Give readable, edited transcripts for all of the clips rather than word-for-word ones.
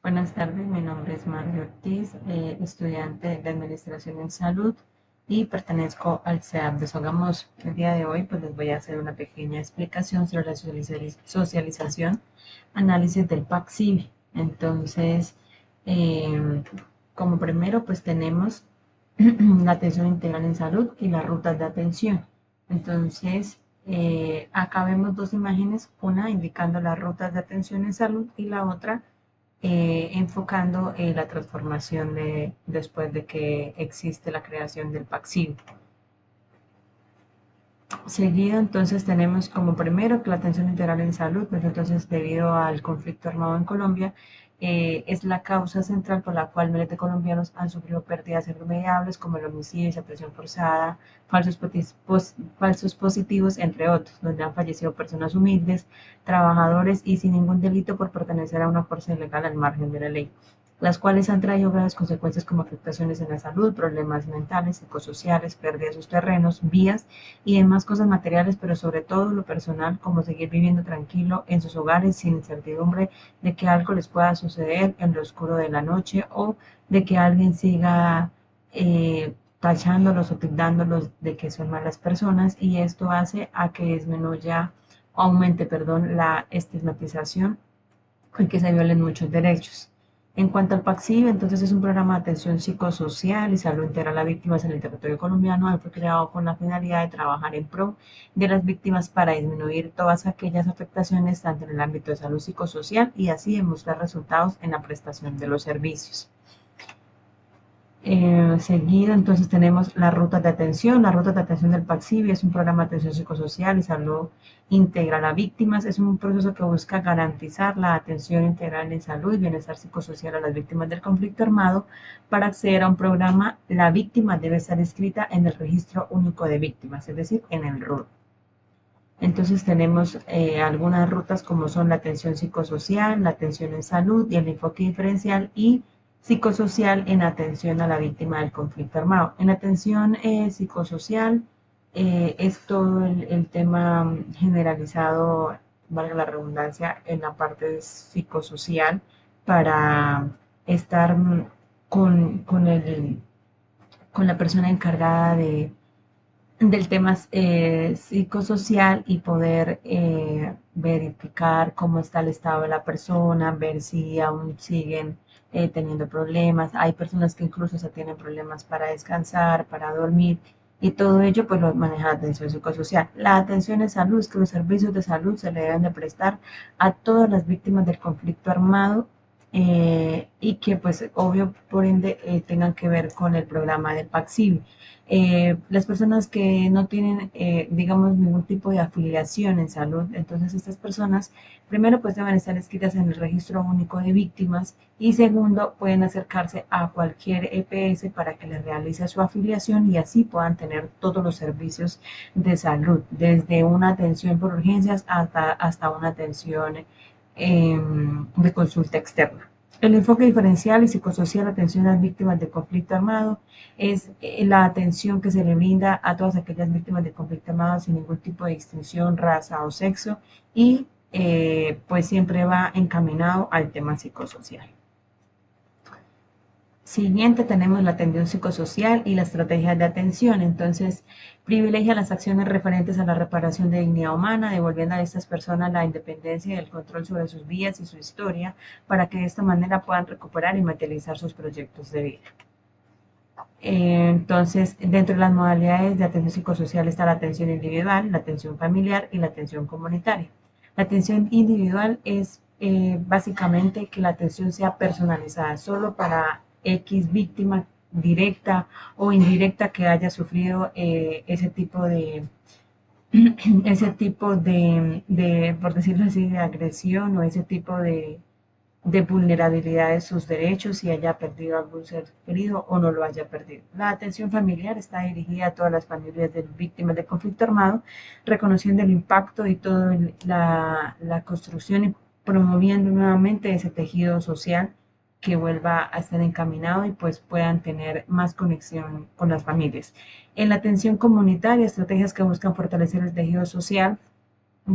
Buenas tardes, mi nombre es Mario Ortiz, estudiante de Administración en Salud y pertenezco al CEAP de Sogamoso. El día de hoy pues les voy a hacer una pequeña explicación sobre la socialización, análisis del PAC-CIBI. Entonces, eh, como primero pues tenemos la atención integral en salud y las rutas de atención. Entonces, acá vemos dos imágenes, una indicando las rutas de atención en salud y la otra enfocando la transformación después de que existe la creación del PACSIV. Seguido, entonces, tenemos como primero que la atención integral en salud, pues entonces, debido al conflicto armado en Colombia, es la causa central por la cual miles de colombianos han sufrido pérdidas irremediables como el homicidio, desaparición forzada, falsos positivos, entre otros, donde han fallecido personas humildes, trabajadores y sin ningún delito por pertenecer a una fuerza ilegal al margen de la ley, las cuales han traído graves consecuencias como afectaciones en la salud, problemas mentales, psicosociales, pérdida de sus terrenos, vías y demás cosas materiales, pero sobre todo lo personal, como seguir viviendo tranquilo en sus hogares sin incertidumbre de que algo les pueda suceder en lo oscuro de la noche o de que alguien siga tachándolos o tildándolos de que son malas personas, y esto hace a que disminuya o aumente, perdón, la estigmatización y que se violen muchos derechos. En cuanto al PACSIV, entonces es un programa de atención psicosocial y salud integral a víctimas en el territorio colombiano. Él fue creado con la finalidad de trabajar en pro de las víctimas para disminuir todas aquellas afectaciones, tanto en el ámbito de salud psicosocial y así demostrar resultados en la prestación de los servicios. Seguido, entonces tenemos las rutas de atención. La ruta de atención del PACSIBI es un programa de atención psicosocial y salud integral a víctimas. Es un proceso que busca garantizar la atención integral en salud y bienestar psicosocial a las víctimas del conflicto armado. Para acceder a un programa, la víctima debe estar inscrita en el Registro Único de Víctimas, es decir, en el RUV. Entonces tenemos algunas rutas como son la atención psicosocial, la atención en salud y el enfoque diferencial y psicosocial en atención a la víctima del conflicto armado. En atención psicosocial es todo el tema generalizado, valga la redundancia, en la parte psicosocial para estar con la persona encargada del tema psicosocial y poder verificar cómo está el estado de la persona, ver si aún siguen teniendo problemas. Hay personas que incluso se tienen problemas para descansar, para dormir, y todo ello pues lo maneja la atención psicosocial. La atención en salud es que los servicios de salud se le deben de prestar a todas las víctimas del conflicto armado, y que pues obvio por ende tengan que ver con el programa del PACSIV. Las personas que no tienen, digamos, ningún tipo de afiliación en salud, entonces estas personas, primero, pues deben estar inscritas en el Registro Único de Víctimas, y segundo, pueden acercarse a cualquier EPS para que les realice su afiliación y así puedan tener todos los servicios de salud, desde una atención por urgencias hasta una atención de consulta externa. El enfoque diferencial y psicosocial de atención a las víctimas de conflicto armado es la atención que se le brinda a todas aquellas víctimas de conflicto armado sin ningún tipo de distinción, raza o sexo, y pues siempre va encaminado al tema psicosocial. Siguiente tenemos la atención psicosocial y la estrategia de atención. Entonces, privilegia las acciones referentes a la reparación de dignidad humana, devolviendo a estas personas la independencia y el control sobre sus vidas y su historia, para que de esta manera puedan recuperar y materializar sus proyectos de vida. Entonces, dentro de las modalidades de atención psicosocial está la atención individual, la atención familiar y la atención comunitaria. La atención individual es básicamente que la atención sea personalizada solo para X víctima directa o indirecta que haya sufrido ese tipo de, por decirlo así, de agresión o ese tipo de vulnerabilidad de sus derechos, si haya perdido algún ser querido o no lo haya perdido. La atención familiar está dirigida a todas las familias de víctimas de conflicto armado, reconociendo el impacto y toda la construcción y promoviendo nuevamente ese tejido social que vuelva a estar encaminado y pues puedan tener más conexión con las familias. En la atención comunitaria, estrategias que buscan fortalecer el tejido social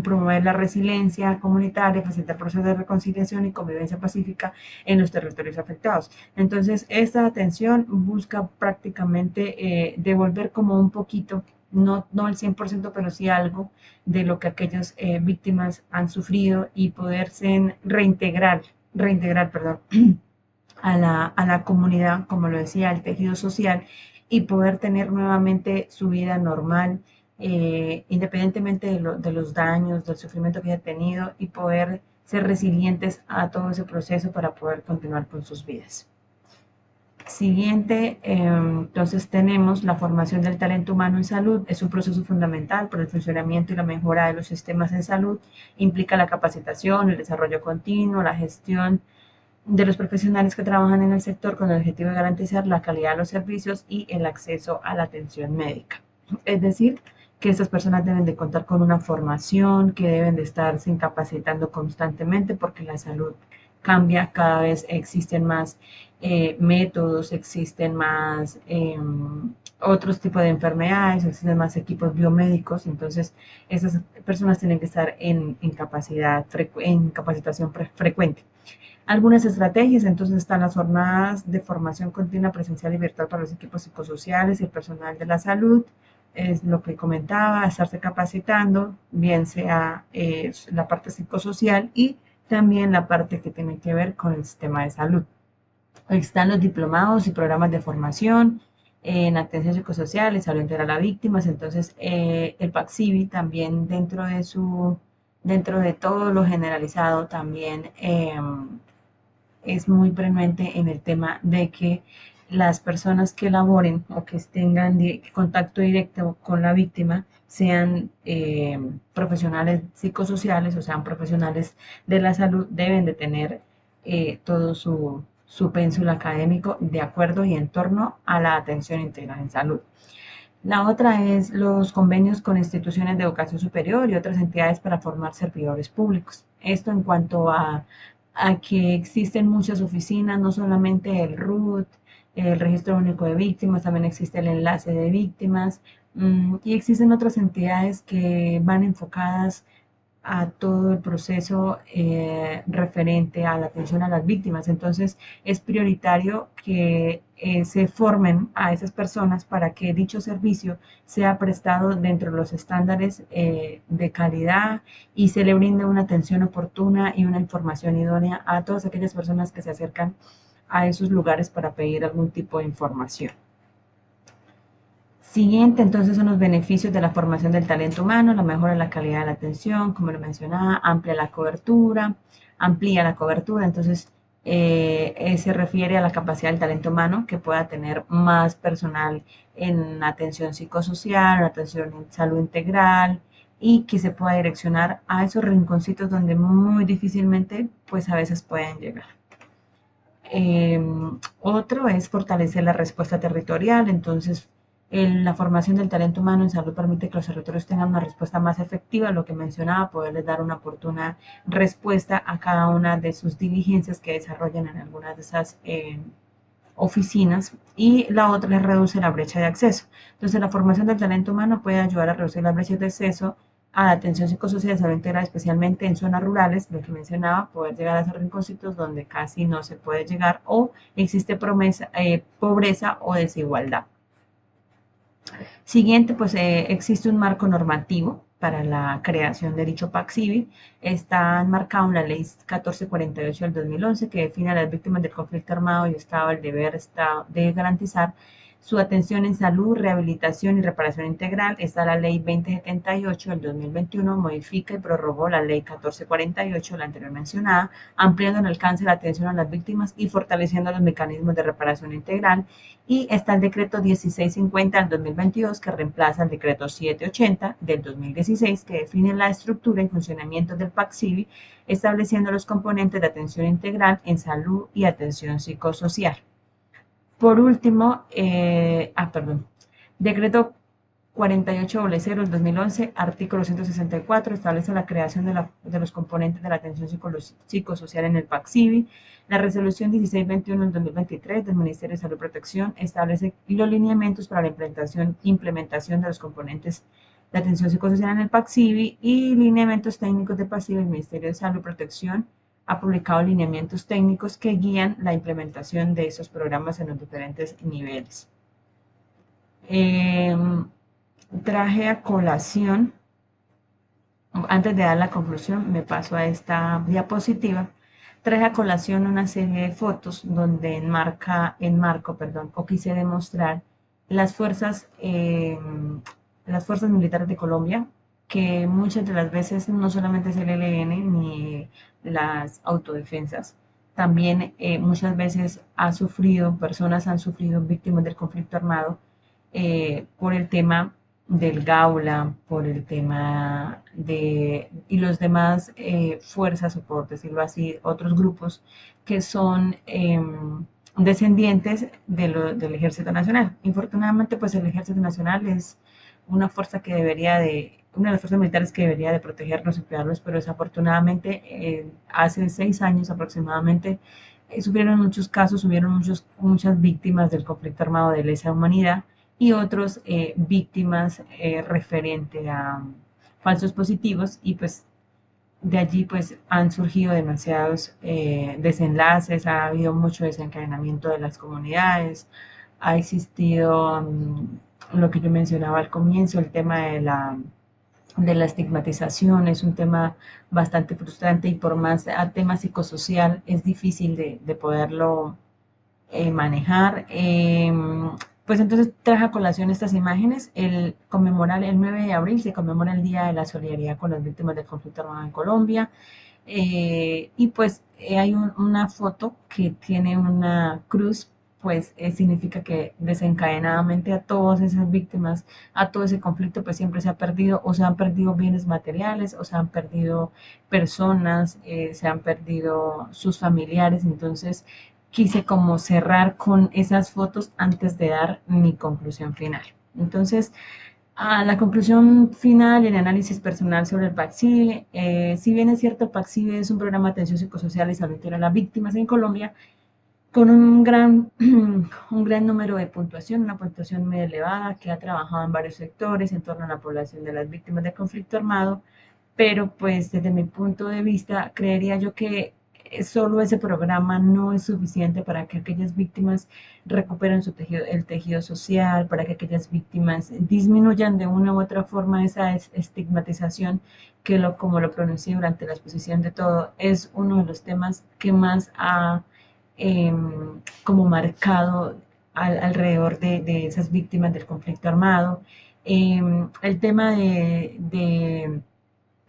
promover la resiliencia comunitaria, facilitar procesos de reconciliación y convivencia pacífica en los territorios afectados. Entonces, esta atención busca prácticamente devolver como un poquito, no el 100%, pero sí algo de lo que aquellas víctimas han sufrido y poderse reintegrar, perdón, a la comunidad, como lo decía, al tejido social y poder tener nuevamente su vida normal, independientemente de los daños, del sufrimiento que haya tenido y poder ser resilientes a todo ese proceso para poder continuar con sus vidas. Siguiente, entonces tenemos la formación del talento humano en salud. Es un proceso fundamental para el funcionamiento y la mejora de los sistemas en salud. Implica la capacitación, el desarrollo continuo, la gestión de los profesionales que trabajan en el sector con el objetivo de garantizar la calidad de los servicios y el acceso a la atención médica. Es decir, que estas personas deben de contar con una formación, que deben de estarse capacitando constantemente porque la salud cambia, cada vez existen más métodos, existen más otros tipos de enfermedades, existen más equipos biomédicos, entonces esas personas tienen que estar en capacitación frecuente. Algunas estrategias, entonces están las jornadas de formación continua presencial y virtual para los equipos psicosociales y el personal de la salud, es lo que comentaba, estarse capacitando, bien sea la parte psicosocial y también la parte que tiene que ver con el sistema de salud. Están los diplomados y programas de formación en atención psicosocial y salud integral a víctimas. Entonces, el PACSIBI también dentro de todo lo generalizado, también es muy premente en el tema de que las personas que laboren o que tengan contacto directo con la víctima sean profesionales psicosociales o sean profesionales de la salud, deben de tener todo su pénsul académico de acuerdo y en torno a la atención integral en salud. La otra es los convenios con instituciones de educación superior y otras entidades para formar servidores públicos. Esto en cuanto a que existen muchas oficinas, no solamente el RUT, el Registro Único de Víctimas, también existe el Enlace de Víctimas, y existen otras entidades que van enfocadas a todo el proceso referente a la atención a las víctimas. Entonces, es prioritario que se formen a esas personas para que dicho servicio sea prestado dentro de los estándares de calidad y se le brinde una atención oportuna y una información idónea a todas aquellas personas que se acercan a esos lugares para pedir algún tipo de información. Siguiente, entonces, son los beneficios de la formación del talento humano, la mejora de la calidad de la atención, como lo mencionaba, amplía la cobertura, entonces se refiere a la capacidad del talento humano que pueda tener más personal en atención psicosocial, en atención en salud integral y que se pueda direccionar a esos rinconcitos donde muy difícilmente, pues a veces pueden llegar. Eh, Otro es fortalecer la respuesta territorial, entonces la formación del talento humano en salud permite que los territorios tengan una respuesta más efectiva, lo que mencionaba, poderles dar una oportuna respuesta a cada una de sus diligencias que desarrollan en algunas de esas oficinas y la otra es reduce la brecha de acceso. Entonces, la formación del talento humano puede ayudar a reducir las brechas de acceso a la atención psicosocial, salud integral, especialmente en zonas rurales, lo que mencionaba, poder llegar a esos rinconcitos donde casi no se puede llegar o existe pobreza o desigualdad. Siguiente, pues existe un marco normativo para la creación de dicho PAC-CIVI. Está enmarcado en la Ley 1448 del 2011 que define a las víctimas del conflicto armado y Estado el deber de garantizar su atención en salud, rehabilitación y reparación integral. Está la Ley 2078 del 2021, modifica y prorrogó la Ley 1448, la anterior mencionada, ampliando el alcance de la atención a las víctimas y fortaleciendo los mecanismos de reparación integral. Y está el decreto 1650 del 2022 que reemplaza el decreto 780 del 2016 que define la estructura y funcionamiento del PAC-CIVI, estableciendo los componentes de atención integral en salud y atención psicosocial. Por último, decreto 4800 del 2011, artículo 164, establece la creación de los componentes de la atención psicosocial en el PAC-CIVI. La resolución 1621 del 2023 del Ministerio de Salud y Protección establece los lineamientos para la implementación de los componentes de atención psicosocial en el PACSIBI y lineamientos técnicos de PACSIBI. El Ministerio de Salud y Protección ha publicado lineamientos técnicos que guían la implementación de esos programas en los diferentes niveles. Eh, Traje a colación, antes de dar la conclusión, me paso a esta diapositiva. Traje a colación una serie de fotos donde enmarco, o quise demostrar las las fuerzas militares de Colombia, que muchas de las veces no solamente es el ELN ni las autodefensas, también muchas veces personas han sufrido víctimas del conflicto armado por el tema del Gaula, por el tema y los demás fuerzas, o por decirlo así, otros grupos que son descendientes del Ejército Nacional. Infortunadamente, pues el Ejército Nacional es una de las fuerzas militares que debería de protegernos y cuidarnos, pero desafortunadamente hace 6 años aproximadamente sufrieron muchos casos, hubieron muchas víctimas del conflicto armado de lesa humanidad y otros víctimas referente a falsos positivos, y pues de allí pues han surgido demasiados desenlaces, ha habido mucho desencadenamiento de las comunidades, ha existido lo que yo mencionaba al comienzo, el tema de la estigmatización es un tema bastante frustrante, y por más a tema psicosocial es difícil de poderlo manejar. Pues entonces traje a colación estas imágenes. El 9 de abril se conmemora el Día de la Solidaridad con las Víctimas del Conflicto Armado en Colombia. Y pues hay una foto que tiene una cruz, pues significa que desencadenadamente a todas esas víctimas, a todo ese conflicto, pues siempre se ha perdido, o se han perdido bienes materiales, o se han perdido personas, se han perdido sus familiares. Entonces quise como cerrar con esas fotos antes de dar mi conclusión final. Entonces, a la conclusión final y el análisis personal sobre el PACSIBE, si bien es cierto, el PACSIBE es un programa de atención psicosocial y salud integral a las víctimas en Colombia, con un gran número de puntuación, una puntuación muy elevada, que ha trabajado en varios sectores en torno a la población de las víctimas de conflicto armado, pero pues desde mi punto de vista, creería yo que solo ese programa no es suficiente para que aquellas víctimas recuperen el tejido social, para que aquellas víctimas disminuyan de una u otra forma esa estigmatización que, como lo pronuncié durante la exposición de todo, es uno de los temas que más ha eh, como marcado alrededor de esas víctimas del conflicto armado. El tema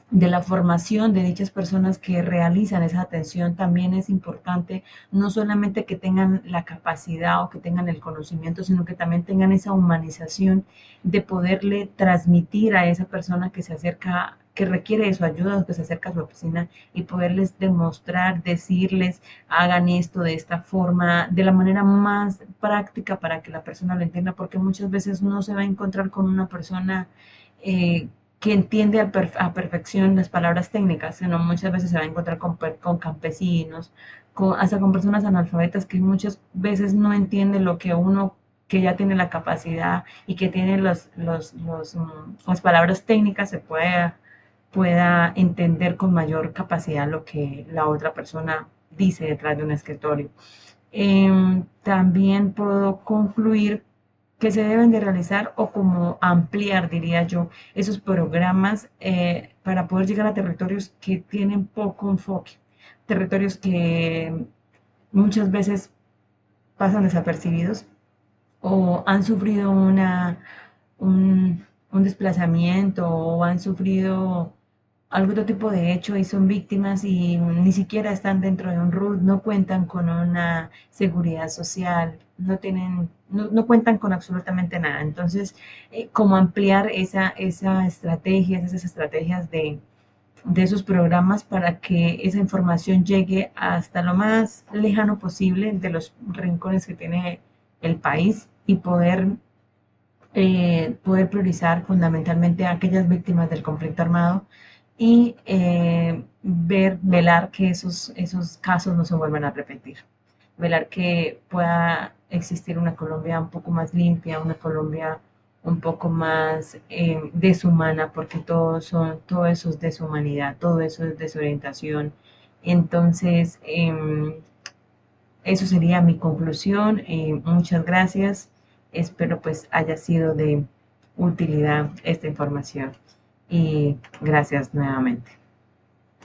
de la formación de dichas personas que realizan esa atención también es importante, no solamente que tengan la capacidad o que tengan el conocimiento, sino que también tengan esa humanización de poderle transmitir a esa persona que se acerca, que requiere de su ayuda o que se acerca a su oficina, y poderles demostrar, decirles, hagan esto de esta forma, de la manera más práctica para que la persona lo entienda, porque muchas veces no se va a encontrar con una persona eh, que entiende a perfección las palabras técnicas, sino muchas veces se va a encontrar con campesinos, hasta con personas analfabetas que muchas veces no entienden lo que uno que ya tiene la capacidad y que tiene las palabras técnicas pueda entender con mayor capacidad lo que la otra persona dice detrás de un escritorio. También puedo concluir que se deben de realizar, o como ampliar, diría yo, esos programas para poder llegar a territorios que tienen poco enfoque, territorios que muchas veces pasan desapercibidos o han sufrido un desplazamiento, o han sufrido algún otro tipo de hecho y son víctimas y ni siquiera están dentro de un RUT, no cuentan con una seguridad social, no cuentan con absolutamente nada. Entonces, cómo ampliar esas estrategias de esos programas para que esa información llegue hasta lo más lejano posible de los rincones que tiene el país, y poder priorizar fundamentalmente a aquellas víctimas del conflicto armado, y velar que esos casos no se vuelvan a repetir, velar que pueda existir una Colombia un poco más limpia, una Colombia un poco más deshumana, porque todo eso es deshumanidad, todo eso es desorientación. Entonces, eso sería mi conclusión. Muchas gracias. Espero pues haya sido de utilidad esta información. Y gracias nuevamente.